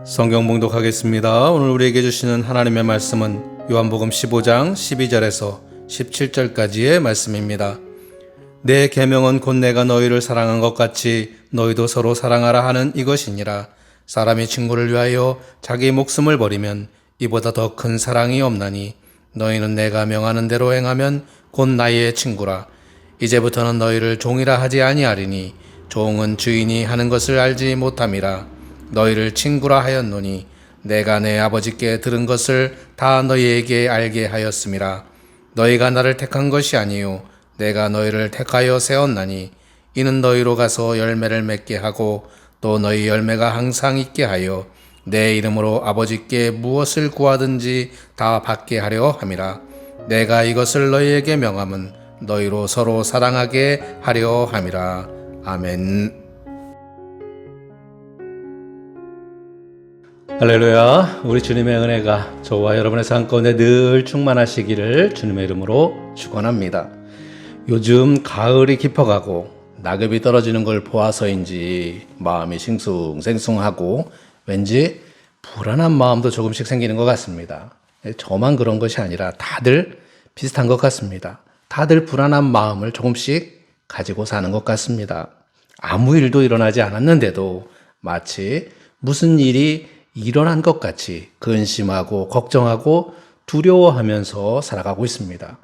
성경 봉독하겠습니다. 오늘 우리에게 주시는 하나님의 말씀은 요한복음 15장 12절에서 17절까지의 말씀입니다. 내 계명은 곧 내가 너희를 사랑한 것 같이 너희도 서로 사랑하라 하는 이것이니라. 사람이 친구를 위하여 자기 목숨을 버리면 이보다 더 큰 사랑이 없나니 너희는 내가 명하는 대로 행하면 곧 나의 친구라. 이제부터는 너희를 종이라 하지 아니하리니 종은 주인이 하는 것을 알지 못함이라. 너희를 친구라 하였노니 내가 내 아버지께 들은 것을 다 너희에게 알게 하였음이라. 너희가 나를 택한 것이 아니요 내가 너희를 택하여 세웠나니 이는 너희로 가서 열매를 맺게 하고 또 너희 열매가 항상 있게 하여 내 이름으로 아버지께 무엇을 구하든지 다 받게 하려 함이라. 내가 이것을 너희에게 명함은 너희로 서로 사랑하게 하려 함이라. 아멘. 할렐루야. 우리 주님의 은혜가 저와 여러분의 삶 가운데 늘 충만하시기를 주님의 이름으로 축원합니다. 요즘 가을이 깊어가고 낙엽이 떨어지는 걸 보아서인지 마음이 싱숭생숭하고 왠지 불안한 마음도 조금씩 생기는 것 같습니다. 저만 그런 것이 아니라 다들 비슷한 것 같습니다. 다들 불안한 마음을 조금씩 가지고 사는 것 같습니다. 아무 일도 일어나지 않았는데도 마치 무슨 일이 일어난 것 같이 근심하고 걱정하고 두려워하면서 살아가고 있습니다.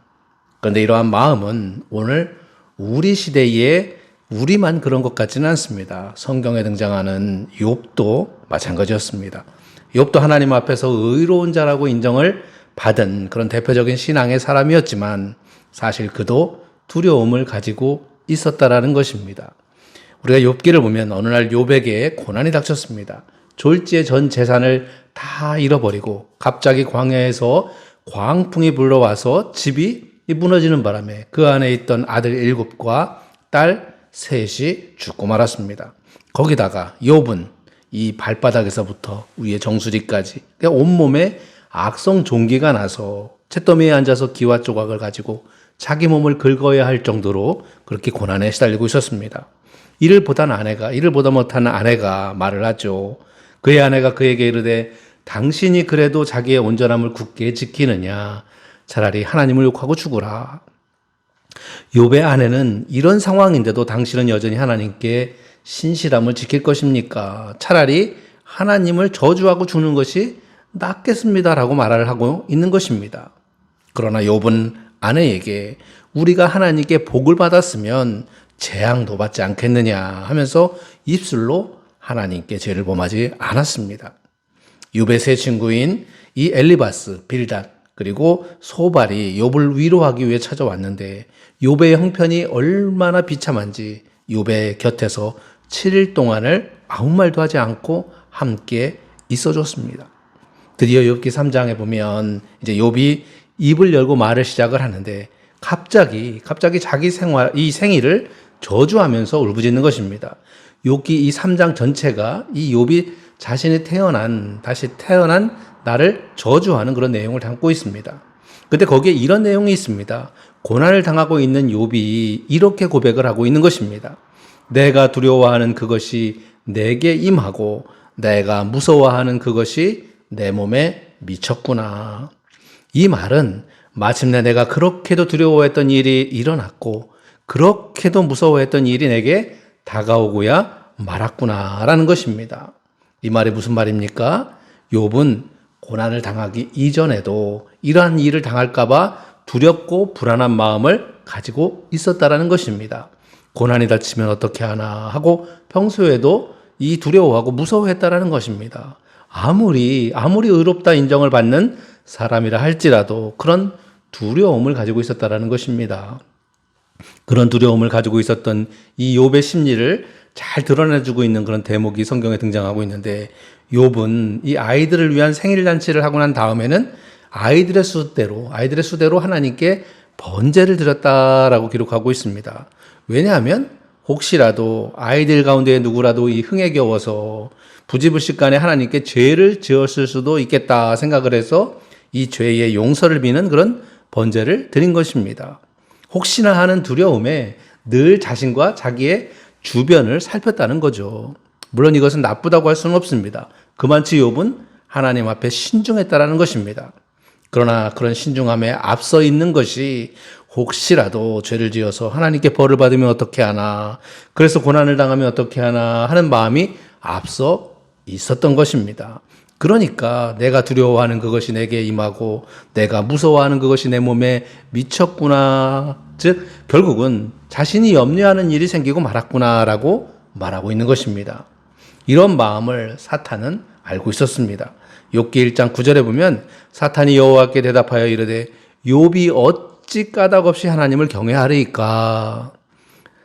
그런데 이러한 마음은 오늘 우리 시대에 우리만 그런 것 같지는 않습니다. 성경에 등장하는 욥도 마찬가지였습니다. 욥도 하나님 앞에서 의로운 자라고 인정을 받은 그런 대표적인 신앙의 사람이었지만 사실 그도 두려움을 가지고 있었다라는 것입니다. 우리가 욥기를 보면 어느 날 욥에게 고난이 닥쳤습니다. 졸지에 전 재산을 다 잃어버리고 갑자기 광야에서 광풍이 불러와서 집이 무너지는 바람에 그 안에 있던 아들 7과 딸 3이 죽고 말았습니다. 거기다가 욥은 이 발바닥에서부터 위에 정수리까지 온몸에 악성 종기가 나서 잿더미에 앉아서 기와 조각을 가지고 자기 몸을 긁어야 할 정도로 그렇게 고난에 시달리고 있었습니다. 이를 보다 못한 아내가 말을 하죠. 그의 아내가 그에게 이르되 당신이 그래도 자기의 온전함을 굳게 지키느냐? 차라리 하나님을 욕하고 죽으라. 욥의 아내는 이런 상황인데도 당신은 여전히 하나님께 신실함을 지킬 것입니까? 차라리 하나님을 저주하고 죽는 것이 낫겠습니다라고 말을 하고 있는 것입니다. 그러나 욥은 아내에게 우리가 하나님께 복을 받았으면 재앙도 받지 않겠느냐 하면서 입술로 하나님께 죄를 범하지 않았습니다. 욥의 세 친구인 이 엘리바스, 빌닷 그리고 소발이 욥을 위로하기 위해 찾아왔는데 욥의 형편이 얼마나 비참한지 욥의 곁에서 7일 동안을 아무 말도 하지 않고 함께 있어줬습니다. 드디어 욥기 3장에 보면 이제 욥이 입을 열고 말을 시작을 하는데 갑자기 자기 이 생일을 저주하면서 울부짖는 것입니다. 욥기 이 3장 전체가 이 욥이 다시 태어난 나를 저주하는 그런 내용을 담고 있습니다. 근데 거기에 이런 내용이 있습니다. 고난을 당하고 있는 욥이 이렇게 고백을 하고 있는 것입니다. 내가 두려워하는 그것이 내게 임하고 내가 무서워하는 그것이 내 몸에 미쳤구나. 이 말은 마침내 내가 그렇게도 두려워했던 일이 일어났고 그렇게도 무서워했던 일이 내게 다가오고야 말았구나라는 것입니다. 이 말이 무슨 말입니까? 욥은 고난을 당하기 이전에도 이러한 일을 당할까봐 두렵고 불안한 마음을 가지고 있었다라는 것입니다. 고난이 닥치면 어떻게 하나 하고 평소에도 이 두려워하고 무서워했다라는 것입니다. 아무리 의롭다 인정을 받는 사람이라 할지라도 그런 두려움을 가지고 있었다라는 것입니다. 그런 두려움을 가지고 있었던 이 욥의 심리를 잘 드러내주고 있는 그런 대목이 성경에 등장하고 있는데 욥은 이 아이들을 위한 생일잔치를 하고 난 다음에는 아이들의 수대로 하나님께 번제를 드렸다라고 기록하고 있습니다. 왜냐하면 혹시라도 아이들 가운데 누구라도 이 흥에 겨워서 부지불식간에 하나님께 죄를 지었을 수도 있겠다 생각을 해서 이 죄의 용서를 비는 그런 번제를 드린 것입니다. 혹시나 하는 두려움에 늘 자신과 자기의 주변을 살폈다는 거죠. 물론 이것은 나쁘다고 할 수는 없습니다. 그만치 욥은 하나님 앞에 신중했다라는 것입니다. 그러나 그런 신중함에 앞서 있는 것이 혹시라도 죄를 지어서 하나님께 벌을 받으면 어떻게 하나, 그래서 고난을 당하면 어떻게 하나 하는 마음이 앞서 있었던 것입니다. 그러니까 내가 두려워하는 그것이 내게 임하고 내가 무서워하는 그것이 내 몸에 미쳤구나. 즉 결국은 자신이 염려하는 일이 생기고 말았구나라고 말하고 있는 것입니다. 이런 마음을 사탄은 알고 있었습니다. 욥기 1장 9절에 보면 사탄이 여호와께 대답하여 이르되 욥이 어찌 까닭없이 하나님을 경외하리이까.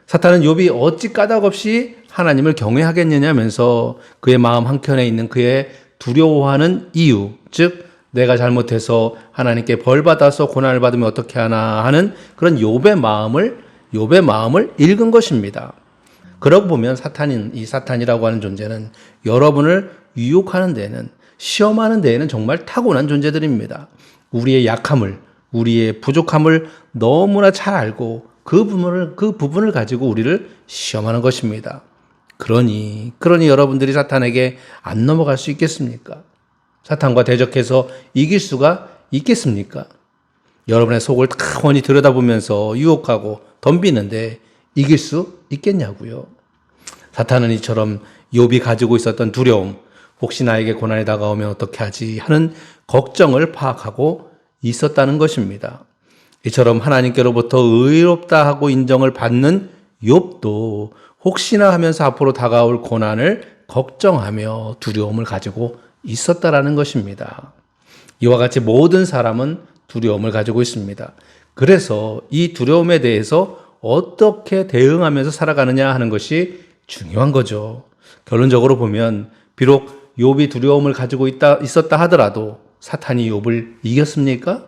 사탄은 욥이 어찌 까닭없이 하나님을 경외하겠느냐면서 그의 마음 한켠에 있는 그의 두려워하는 이유, 즉 내가 잘못해서 하나님께 벌 받아서 고난을 받으면 어떻게 하나 하는 그런 욥의 마음을 읽은 것입니다. 그러고 보면 이 사탄이라고 하는 존재는 여러분을 유혹하는 데에는, 시험하는 데에는 정말 타고난 존재들입니다. 우리의 약함을, 우리의 부족함을 너무나 잘 알고 그 부분을 가지고 우리를 시험하는 것입니다. 그러니 여러분들이 사탄에게 안 넘어갈 수 있겠습니까? 사탄과 대적해서 이길 수가 있겠습니까? 여러분의 속을 타원히 들여다보면서 유혹하고 덤비는데 이길 수 있겠냐고요. 사탄은 이처럼 욥이 가지고 있었던 두려움, 혹시 나에게 고난이 다가오면 어떻게 하지 하는 걱정을 파악하고 있었다는 것입니다. 이처럼 하나님께로부터 의롭다 하고 인정을 받는 욥도 혹시나 하면서 앞으로 다가올 고난을 걱정하며 두려움을 가지고 있었다라는 것입니다. 이와 같이 모든 사람은 두려움을 가지고 있습니다. 그래서 이 두려움에 대해서 어떻게 대응하면서 살아가느냐 하는 것이 중요한 거죠. 결론적으로 보면 비록 욥이 두려움을 가지고 있었다 하더라도 사탄이 욥을 이겼습니까?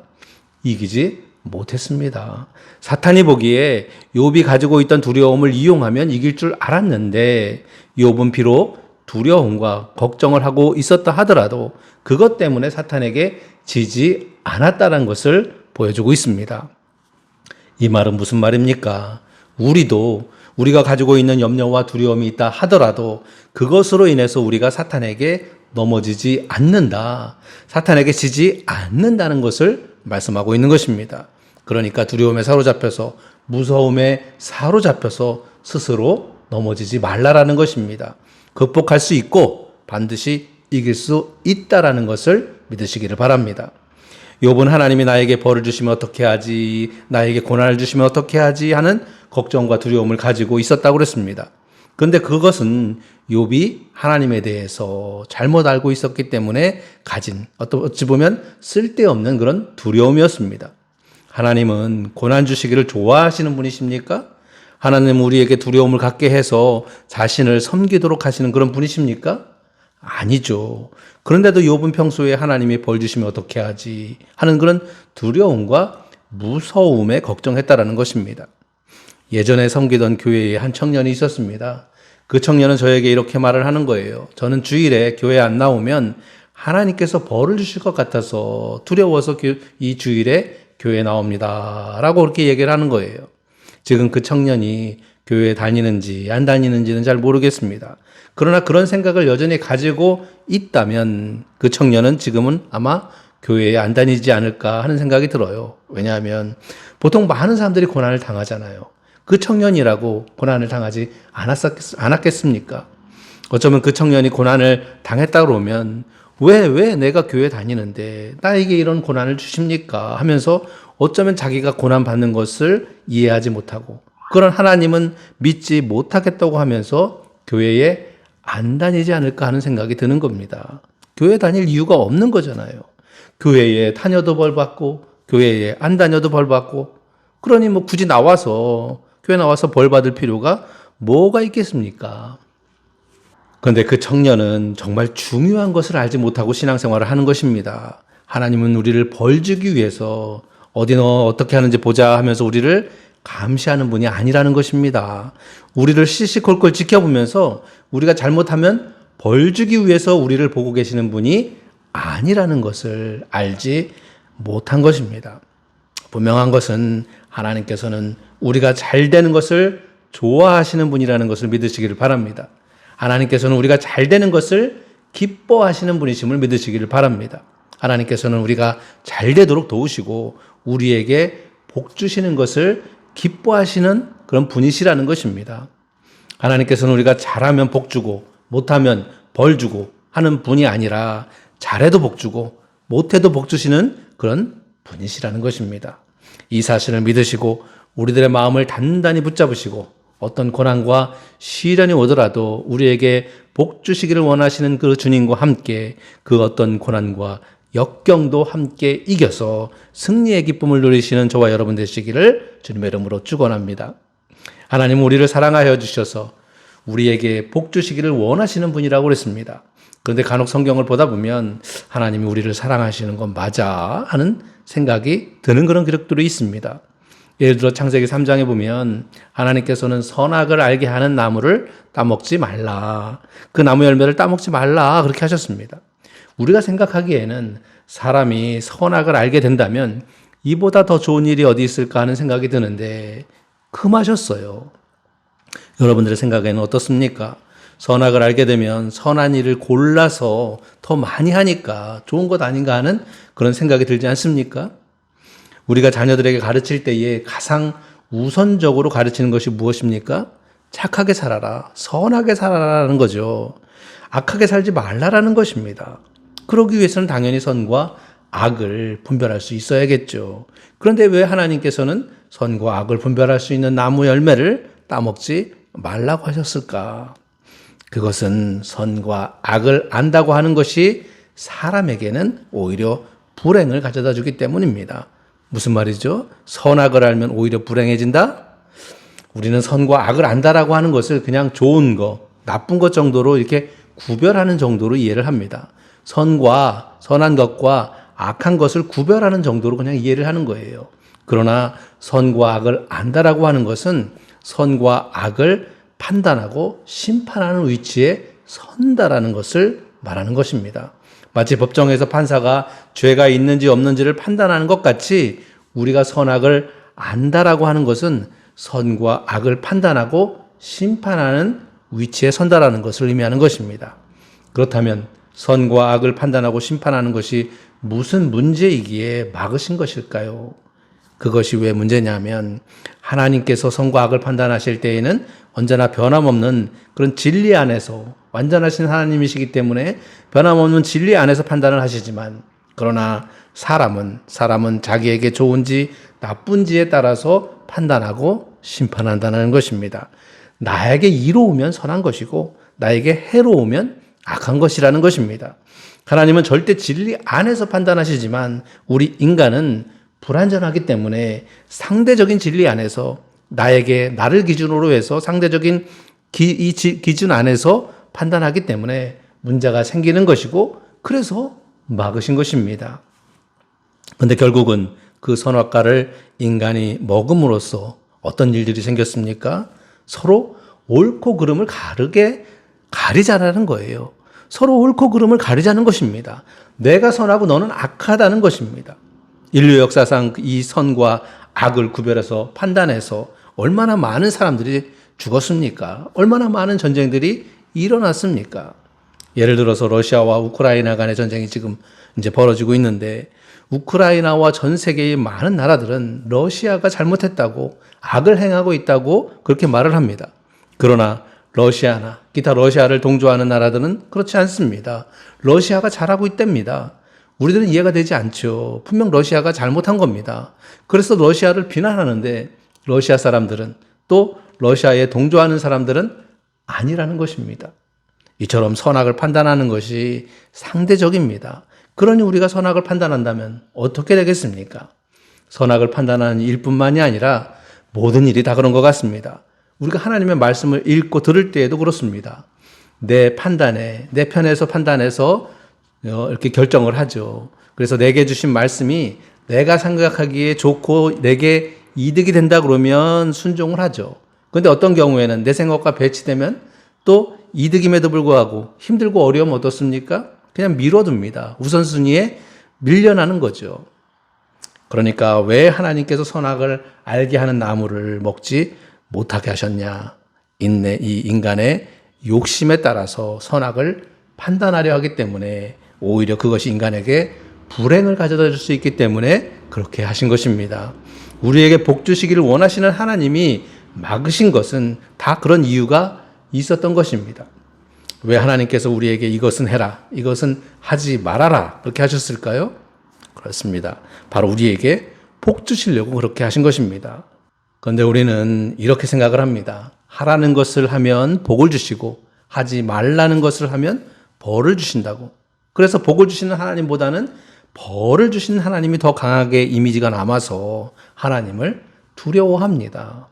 이기지 못했습니다. 사탄이 보기에 욥이 가지고 있던 두려움을 이용하면 이길 줄 알았는데 욥은 비록 두려움과 걱정을 하고 있었다 하더라도 그것 때문에 사탄에게 지지 않았다는 것을 보여주고 있습니다. 이 말은 무슨 말입니까? 우리가 가지고 있는 염려와 두려움이 있다 하더라도 그것으로 인해서 우리가 사탄에게 넘어지지 않는다. 사탄에게 지지 않는다는 것을 말씀하고 있는 것입니다. 그러니까 두려움에 사로잡혀서 무서움에 사로잡혀서 스스로 넘어지지 말라라는 것입니다. 극복할 수 있고 반드시 이길 수 있다라는 것을 믿으시기를 바랍니다. 욥은 하나님이 나에게 벌을 주시면 어떻게 하지, 나에게 고난을 주시면 어떻게 하지 하는 걱정과 두려움을 가지고 있었다고 그랬습니다. 그런데 그것은 욥이 하나님에 대해서 잘못 알고 있었기 때문에 가진 어찌 보면 쓸데없는 그런 두려움이었습니다. 하나님은 고난 주시기를 좋아하시는 분이십니까? 하나님은 우리에게 두려움을 갖게 해서 자신을 섬기도록 하시는 그런 분이십니까? 아니죠. 그런데도 욥은 평소에 하나님이 벌 주시면 어떻게 하지 하는 그런 두려움과 무서움에 걱정했다라는 것입니다. 예전에 섬기던 교회에 한 청년이 있었습니다. 그 청년은 저에게 이렇게 말을 하는 거예요. 저는 주일에 교회 안 나오면 하나님께서 벌을 주실 것 같아서 두려워서 이 주일에 교회에 나옵니다. 라고 그렇게 얘기를 하는 거예요. 지금 그 청년이 교회에 다니는지 안 다니는지는 잘 모르겠습니다. 그러나 그런 생각을 여전히 가지고 있다면 그 청년은 지금은 아마 교회에 안 다니지 않을까 하는 생각이 들어요. 왜냐하면 보통 많은 사람들이 고난을 당하잖아요. 그 청년이라고 고난을 당하지 않았겠습니까? 어쩌면 그 청년이 고난을 당했다 그러면 왜 내가 교회 다니는데 나에게 이런 고난을 주십니까? 하면서 어쩌면 자기가 고난받는 것을 이해하지 못하고 그런 하나님은 믿지 못하겠다고 하면서 교회에 안 다니지 않을까 하는 생각이 드는 겁니다. 교회 다닐 이유가 없는 거잖아요. 교회에 다녀도 벌 받고 교회에 안 다녀도 벌 받고 그러니 뭐 굳이 교회 나와서 벌 받을 필요가 뭐가 있겠습니까? 그런데 그 청년은 정말 중요한 것을 알지 못하고 신앙생활을 하는 것입니다. 하나님은 우리를 벌 주기 위해서 어디 너 어떻게 하는지 보자 하면서 우리를 감시하는 분이 아니라는 것입니다. 우리를 시시콜콜 지켜보면서 우리가 잘못하면 벌 주기 위해서 우리를 보고 계시는 분이 아니라는 것을 알지 못한 것입니다. 분명한 것은 하나님께서는 우리가 잘 되는 것을 좋아하시는 분이라는 것을 믿으시기를 바랍니다. 하나님께서는 우리가 잘 되는 것을 기뻐하시는 분이심을 믿으시기를 바랍니다. 하나님께서는 우리가 잘 되도록 도우시고 우리에게 복 주시는 것을 기뻐하시는 그런 분이시라는 것입니다. 하나님께서는 우리가 잘하면 복 주고 못하면 벌 주고 하는 분이 아니라 잘해도 복 주고 못해도 복 주시는 그런 분이시라는 것입니다. 이 사실을 믿으시고 우리들의 마음을 단단히 붙잡으시고 어떤 고난과 시련이 오더라도 우리에게 복 주시기를 원하시는 그 주님과 함께 그 어떤 고난과 역경도 함께 이겨서 승리의 기쁨을 누리시는 저와 여러분 되시기를 주님의 이름으로 축원합니다. 하나님은 우리를 사랑하여 주셔서 우리에게 복 주시기를 원하시는 분이라고 그랬습니다. 그런데 간혹 성경을 보다 보면 하나님이 우리를 사랑하시는 건 맞아 하는 생각이 드는 그런 기록들이 있습니다. 예를 들어 창세기 3장에 보면 하나님께서는 선악을 알게 하는 나무를 따먹지 말라. 그 나무 열매를 따먹지 말라. 그렇게 하셨습니다. 우리가 생각하기에는 사람이 선악을 알게 된다면 이보다 더 좋은 일이 어디 있을까 하는 생각이 드는데 금하셨어요. 여러분들의 생각에는 어떻습니까? 선악을 알게 되면 선한 일을 골라서 더 많이 하니까 좋은 것 아닌가 하는 그런 생각이 들지 않습니까? 우리가 자녀들에게 가르칠 때에 가장 우선적으로 가르치는 것이 무엇입니까? 착하게 살아라, 선하게 살아라라는 거죠. 악하게 살지 말라라는 것입니다. 그러기 위해서는 당연히 선과 악을 분별할 수 있어야겠죠. 그런데 왜 하나님께서는 선과 악을 분별할 수 있는 나무 열매를 따먹지 말라고 하셨을까? 그것은 선과 악을 안다고 하는 것이 사람에게는 오히려 불행을 가져다 주기 때문입니다. 무슨 말이죠? 선악을 알면 오히려 불행해진다? 우리는 선과 악을 안다라고 하는 것을 그냥 좋은 거, 나쁜 것 정도로 이렇게 구별하는 정도로 이해를 합니다. 선과 선한 것과 악한 것을 구별하는 정도로 그냥 이해를 하는 거예요. 그러나 선과 악을 안다라고 하는 것은 선과 악을 판단하고 심판하는 위치에 선다라는 것을 말하는 것입니다. 마치 법정에서 판사가 죄가 있는지 없는지를 판단하는 것 같이 우리가 선악을 안다라고 하는 것은 선과 악을 판단하고 심판하는 위치에 선다라는 것을 의미하는 것입니다. 그렇다면 선과 악을 판단하고 심판하는 것이 무슨 문제이기에 막으신 것일까요? 그것이 왜 문제냐면 하나님께서 선과 악을 판단하실 때에는 언제나 변함없는 그런 진리 안에서 완전하신 하나님이시기 때문에 변함없는 진리 안에서 판단을 하시지만 그러나 사람은 자기에게 좋은지 나쁜지에 따라서 판단하고 심판한다는 것입니다. 나에게 이로우면 선한 것이고 나에게 해로우면 악한 것이라는 것입니다. 하나님은 절대 진리 안에서 판단하시지만 우리 인간은 불완전하기 때문에 상대적인 진리 안에서 나를 기준으로 해서 상대적인 기준 안에서 판단하기 때문에 문제가 생기는 것이고 그래서 막으신 것입니다. 그런데 결국은 그 선악과를 인간이 먹음으로써 어떤 일들이 생겼습니까? 서로 옳고 그름을 가리자라는 거예요. 서로 옳고 그름을 가리자는 것입니다. 내가 선하고 너는 악하다는 것입니다. 인류 역사상 이 선과 악을 구별해서 판단해서 얼마나 많은 사람들이 죽었습니까? 얼마나 많은 전쟁들이 일어났습니까? 예를 들어서 러시아와 우크라이나 간의 전쟁이 지금 이제 벌어지고 있는데 우크라이나와 전 세계의 많은 나라들은 러시아가 잘못했다고 악을 행하고 있다고 그렇게 말을 합니다. 그러나 러시아나 기타 러시아를 동조하는 나라들은 그렇지 않습니다. 러시아가 잘하고 있답니다. 우리들은 이해가 되지 않죠. 분명 러시아가 잘못한 겁니다. 그래서 러시아를 비난하는데 러시아 사람들은 또 러시아에 동조하는 사람들은 아니라는 것입니다. 이처럼 선악을 판단하는 것이 상대적입니다. 그러니 우리가 선악을 판단한다면 어떻게 되겠습니까? 선악을 판단하는 일뿐만이 아니라 모든 일이 다 그런 것 같습니다. 우리가 하나님의 말씀을 읽고 들을 때에도 그렇습니다. 내 편에서 판단해서 이렇게 결정을 하죠. 그래서 내게 주신 말씀이 내가 생각하기에 좋고 내게 이득이 된다 그러면 순종을 하죠. 그런데 어떤 경우에는 내 생각과 배치되면 또 이득임에도 불구하고 힘들고 어려움 어떻습니까? 그냥 미뤄둡니다. 우선순위에 밀려나는 거죠. 그러니까 왜 하나님께서 선악을 알게 하는 나무를 먹지 못하게 하셨냐? 이 인간의 욕심에 따라서 선악을 판단하려 하기 때문에 오히려 그것이 인간에게 불행을 가져다 줄 수 있기 때문에 그렇게 하신 것입니다. 우리에게 복 주시기를 원하시는 하나님이 막으신 것은 다 그런 이유가 있었던 것입니다. 왜 하나님께서 우리에게 이것은 해라, 이것은 하지 말아라 그렇게 하셨을까요? 그렇습니다. 바로 우리에게 복 주시려고 그렇게 하신 것입니다. 그런데 우리는 이렇게 생각을 합니다. 하라는 것을 하면 복을 주시고 하지 말라는 것을 하면 벌을 주신다고. 그래서 복을 주시는 하나님보다는 벌을 주시는 하나님이 더 강하게 이미지가 남아서 하나님을 두려워합니다.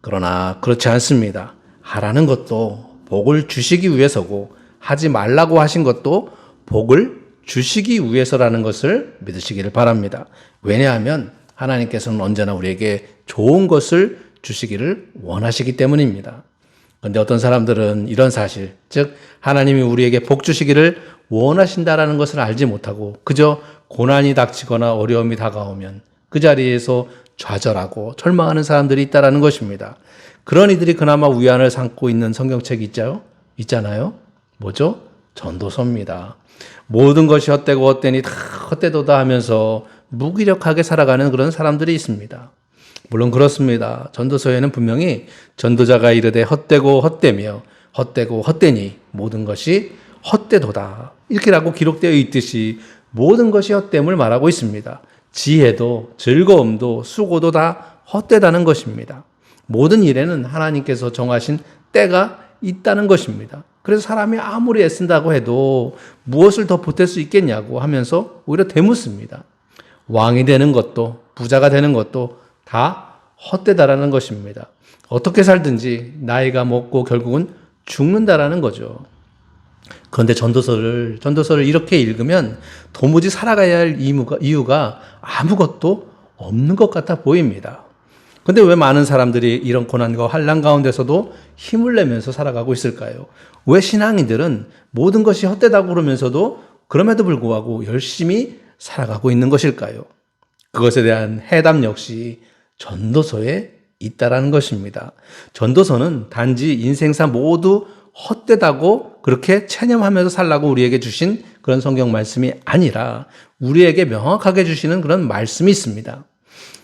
그러나 그렇지 않습니다. 하라는 것도 복을 주시기 위해서고 하지 말라고 하신 것도 복을 주시기 위해서라는 것을 믿으시기를 바랍니다. 왜냐하면 하나님께서는 언제나 우리에게 좋은 것을 주시기를 원하시기 때문입니다. 그런데 어떤 사람들은 이런 사실, 즉 하나님이 우리에게 복 주시기를 원하신다라는 것을 알지 못하고 그저 고난이 닥치거나 어려움이 다가오면 그 자리에서 좌절하고 절망하는 사람들이 있다라는 것입니다. 그런 이들이 그나마 위안을 삼고 있는 성경책이 있잖아요. 뭐죠? 전도서입니다. 모든 것이 헛되고 헛되니 다 헛되도다 하면서 무기력하게 살아가는 그런 사람들이 있습니다. 물론 그렇습니다. 전도서에는 분명히 전도자가 이르되 헛되고 헛되며 헛되고 헛되니 모든 것이 헛되도다 이렇게라고 기록되어 있듯이 모든 것이 헛됨을 말하고 있습니다. 지혜도 즐거움도 수고도 다 헛되다는 것입니다. 모든 일에는 하나님께서 정하신 때가 있다는 것입니다. 그래서 사람이 아무리 애쓴다고 해도 무엇을 더 보탤 수 있겠냐고 하면서 오히려 되묻습니다. 왕이 되는 것도 부자가 되는 것도 다 헛되다라는 것입니다. 어떻게 살든지 나이가 먹고 결국은 죽는다라는 거죠. 그런데 전도서를 이렇게 읽으면 도무지 살아가야 할 이유가 아무것도 없는 것 같아 보입니다. 그런데 왜 많은 사람들이 이런 고난과 환난 가운데서도 힘을 내면서 살아가고 있을까요? 왜 신앙인들은 모든 것이 헛되다고 그러면서도 그럼에도 불구하고 열심히 살아가고 있는 것일까요? 그것에 대한 해답 역시 전도서에 있다라는 것입니다. 전도서는 단지 인생사 모두 헛되다고 그렇게 체념하면서 살라고 우리에게 주신 그런 성경 말씀이 아니라 우리에게 명확하게 주시는 그런 말씀이 있습니다.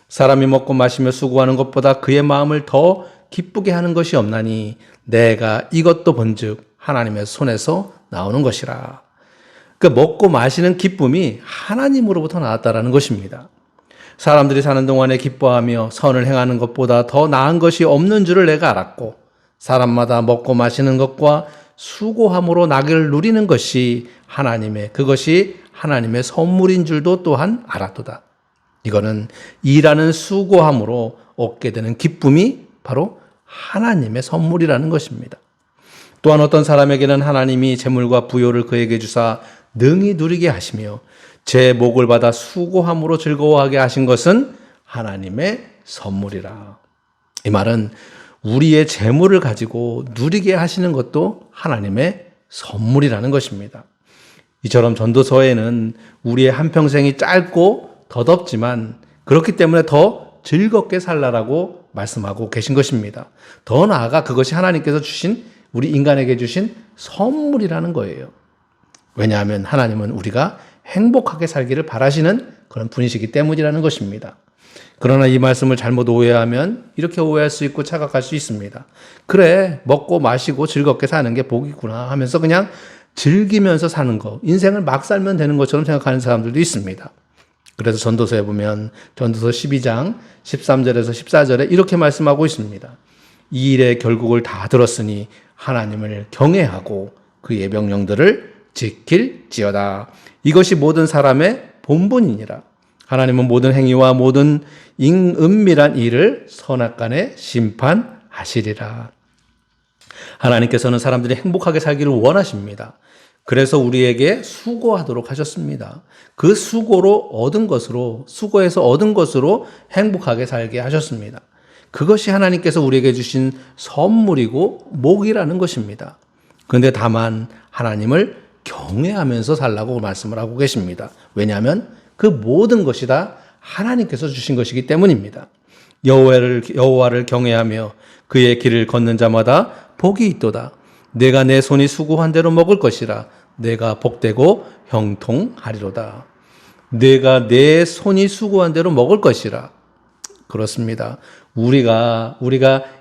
사람이 먹고 마시며 수고하는 것보다 그의 마음을 더 기쁘게 하는 것이 없나니 내가 이것도 본즉 하나님의 손에서 나오는 것이라. 그 먹고 마시는 기쁨이 하나님으로부터 나왔다라는 것입니다. 사람들이 사는 동안에 기뻐하며 선을 행하는 것보다 더 나은 것이 없는 줄을 내가 알았고 사람마다 먹고 마시는 것과 수고함으로 낙을 누리는 것이 그것이 하나님의 선물인 줄도 또한 알았도다. 이거는 일하는 수고함으로 얻게 되는 기쁨이 바로 하나님의 선물이라는 것입니다. 또한 어떤 사람에게는 하나님이 재물과 부요를 그에게 주사 능히 누리게 하시며 제 목을 받아 수고함으로 즐거워하게 하신 것은 하나님의 선물이라. 이 말은 우리의 재물을 가지고 누리게 하시는 것도 하나님의 선물이라는 것입니다. 이처럼 전도서에는 우리의 한평생이 짧고 덧없지만 그렇기 때문에 더 즐겁게 살라라고 말씀하고 계신 것입니다. 더 나아가 그것이 하나님께서 주신 우리 인간에게 주신 선물이라는 거예요. 왜냐하면 하나님은 우리가 행복하게 살기를 바라시는 그런 분이시기 때문이라는 것입니다. 그러나 이 말씀을 잘못 오해하면 이렇게 오해할 수 있고 착각할 수 있습니다. 그래, 먹고 마시고 즐겁게 사는 게 복이구나 하면서 그냥 즐기면서 사는 거, 인생을 막 살면 되는 것처럼 생각하는 사람들도 있습니다. 그래서 전도서에 보면 전도서 12장 13절에서 14절에 이렇게 말씀하고 있습니다. 이 일의 결국을 다 들었으니 하나님을 경외하고 그의 명령들을 지킬지어다. 이것이 모든 사람의 본분이니라. 하나님은 모든 행위와 모든 은밀한 일을 선악간에 심판하시리라. 하나님께서는 사람들이 행복하게 살기를 원하십니다. 그래서 우리에게 수고하도록 하셨습니다. 그 수고해서 얻은 것으로 행복하게 살게 하셨습니다. 그것이 하나님께서 우리에게 주신 선물이고 목이라는 것입니다. 그런데 다만 하나님을 경외하면서 살라고 말씀을 하고 계십니다. 왜냐하면 그 모든 것이 다 하나님께서 주신 것이기 때문입니다. 여호와를 경외하며 그의 길을 걷는 자마다 복이 있도다. 내가 내 손이 수고한 대로 먹을 것이라. 내가 복되고 형통하리로다. 내가 내 손이 수고한 대로 먹을 것이라. 그렇습니다. 우리가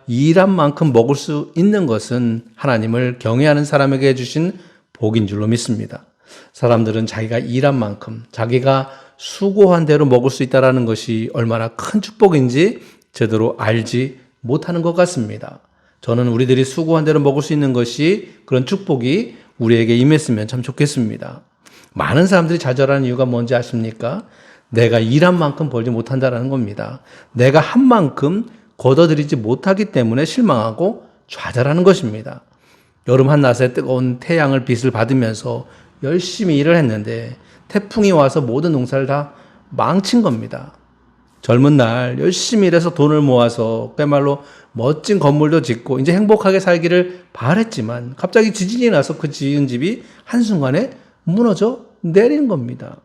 일한 만큼 먹을 수 있는 것은 하나님을 경외하는 사람에게 해주신 복인 줄로 믿습니다. 사람들은 자기가 일한 만큼, 자기가 수고한 대로 먹을 수 있다는 것이 얼마나 큰 축복인지 제대로 알지 못하는 것 같습니다. 저는 우리들이 수고한 대로 먹을 수 있는 것이 그런 축복이 우리에게 임했으면 참 좋겠습니다. 많은 사람들이 좌절하는 이유가 뭔지 아십니까? 내가 일한 만큼 벌지 못한다는 겁니다. 내가 한 만큼 거둬들이지 못하기 때문에 실망하고 좌절하는 것입니다. 여름 한낮에 뜨거운 태양을 빛을 받으면서 열심히 일을 했는데 태풍이 와서 모든 농사를 다 망친 겁니다. 젊은 날 열심히 일해서 돈을 모아서 그야말로 멋진 건물도 짓고 이제 행복하게 살기를 바랬지만 갑자기 지진이 나서 그 지은 집이 한순간에 무너져 내리는 겁니다.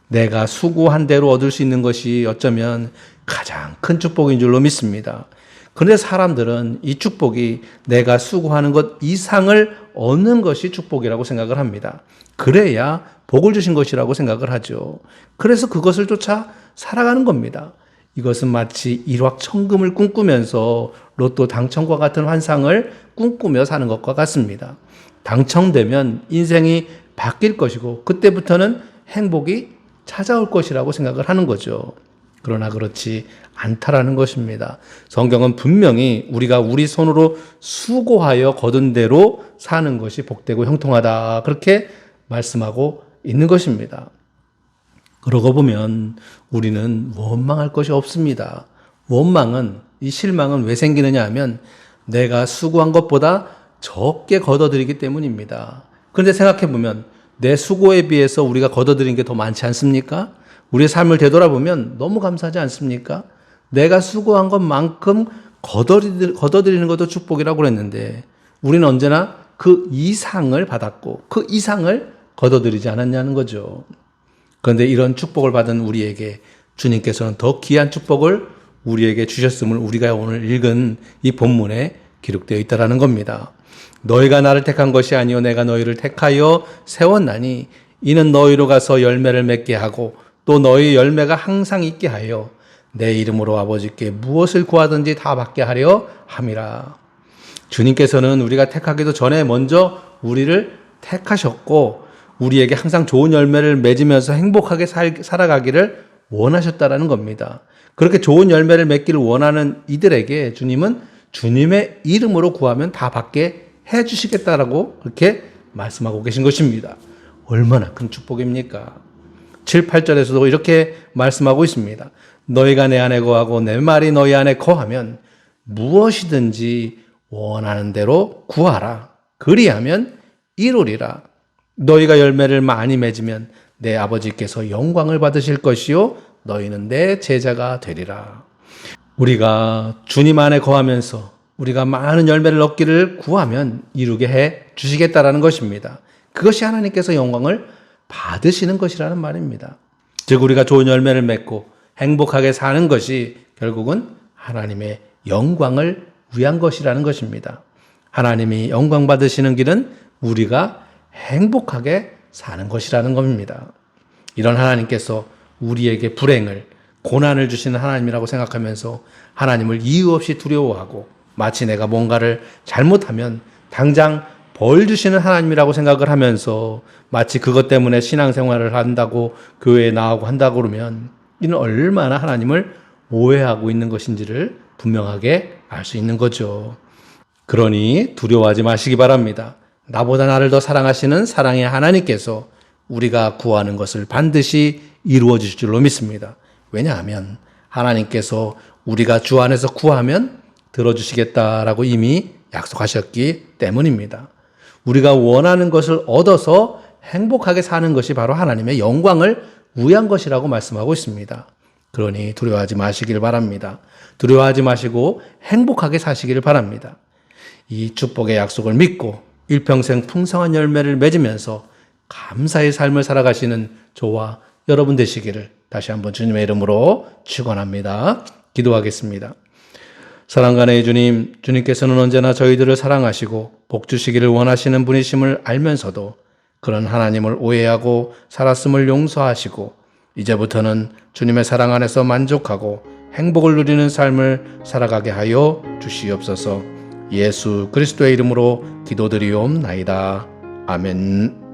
내가 수고한 대로 얻을 수 있는 것이 어쩌면 가장 큰 축복인 줄로 믿습니다. 그런데 사람들은 이 축복이 내가 수고하는 것 이상을 얻는 것이 축복이라고 생각을 합니다. 그래야 복을 주신 것이라고 생각을 하죠. 그래서 그것을 쫓아 살아가는 겁니다. 이것은 마치 일확천금을 꿈꾸면서 로또 당첨과 같은 환상을 꿈꾸며 사는 것과 같습니다. 당첨되면 인생이 바뀔 것이고 그때부터는 행복이 찾아올 것이라고 생각을 하는 거죠. 그러나 그렇지 않다라는 것입니다. 성경은 분명히 우리가 우리 손으로 수고하여 거둔 대로 사는 것이 복되고 형통하다 그렇게 말씀하고 있는 것입니다. 그러고 보면 우리는 원망할 것이 없습니다. 이 실망은 왜 생기느냐 하면 내가 수고한 것보다 적게 거둬들이기 때문입니다. 그런데 생각해 보면 내 수고에 비해서 우리가 거둬들인 게 더 많지 않습니까? 우리의 삶을 되돌아보면 너무 감사하지 않습니까? 내가 수고한 것만큼 거둬들이는 것도 축복이라고 그랬는데 우리는 언제나 그 이상을 받았고 그 이상을 거둬들이지 않았냐는 거죠. 그런데 이런 축복을 받은 우리에게 주님께서는 더 귀한 축복을 우리에게 주셨음을 우리가 오늘 읽은 이 본문에 기록되어 있다는 겁니다. 너희가 나를 택한 것이 아니요 내가 너희를 택하여 세웠나니 이는 너희로 가서 열매를 맺게 하고 또 너희 열매가 항상 있게 하여 내 이름으로 아버지께 무엇을 구하든지 다 받게 하려 함이라. 주님께서는 우리가 택하기도 전에 먼저 우리를 택하셨고 우리에게 항상 좋은 열매를 맺으면서 행복하게 살아가기를 원하셨다라는 겁니다. 그렇게 좋은 열매를 맺기를 원하는 이들에게 주님은 주님의 이름으로 구하면 다 받게 해주시겠다라고 그렇게 말씀하고 계신 것입니다. 얼마나 큰 축복입니까? 7, 8절에서도 이렇게 말씀하고 있습니다. 너희가 내 안에 거하고 내 말이 너희 안에 거하면 무엇이든지 원하는 대로 구하라. 그리하면 이루리라. 너희가 열매를 많이 맺으면 내 아버지께서 영광을 받으실 것이요 너희는 내 제자가 되리라. 우리가 주님 안에 거하면서 우리가 많은 열매를 얻기를 구하면 이루게 해 주시겠다라는 것입니다. 그것이 하나님께서 영광을 받으시는 것이라는 말입니다. 즉 우리가 좋은 열매를 맺고 행복하게 사는 것이 결국은 하나님의 영광을 위한 것이라는 것입니다. 하나님이 영광 받으시는 길은 우리가 행복하게 사는 것이라는 겁니다. 이런 하나님께서 우리에게 불행을, 고난을 주시는 하나님이라고 생각하면서 하나님을 이유 없이 두려워하고 마치 내가 뭔가를 잘못하면 당장 벌 주시는 하나님이라고 생각을 하면서 마치 그것 때문에 신앙생활을 한다고 교회에 나오고 한다고 그러면 이는 얼마나 하나님을 오해하고 있는 것인지를 분명하게 알 수 있는 거죠. 그러니 두려워하지 마시기 바랍니다. 나보다 나를 더 사랑하시는 사랑의 하나님께서 우리가 구하는 것을 반드시 이루어 주실 줄로 믿습니다. 왜냐하면 하나님께서 우리가 주 안에서 구하면 들어주시겠다라고 이미 약속하셨기 때문입니다. 우리가 원하는 것을 얻어서 행복하게 사는 것이 바로 하나님의 영광을 위한 것이라고 말씀하고 있습니다. 그러니 두려워하지 마시길 바랍니다. 두려워하지 마시고 행복하게 사시기를 바랍니다. 이 축복의 약속을 믿고 일평생 풍성한 열매를 맺으면서 감사의 삶을 살아가시는 저와 여러분 되시기를 다시 한번 주님의 이름으로 축원합니다. 기도하겠습니다. 사랑간의 주님, 주님께서는 언제나 저희들을 사랑하시고 복 주시기를 원하시는 분이심을 알면서도 그런 하나님을 오해하고 살았음을 용서하시고 이제부터는 주님의 사랑 안에서 만족하고 행복을 누리는 삶을 살아가게 하여 주시옵소서. 예수 그리스도의 이름으로 기도드리옵나이다. 아멘.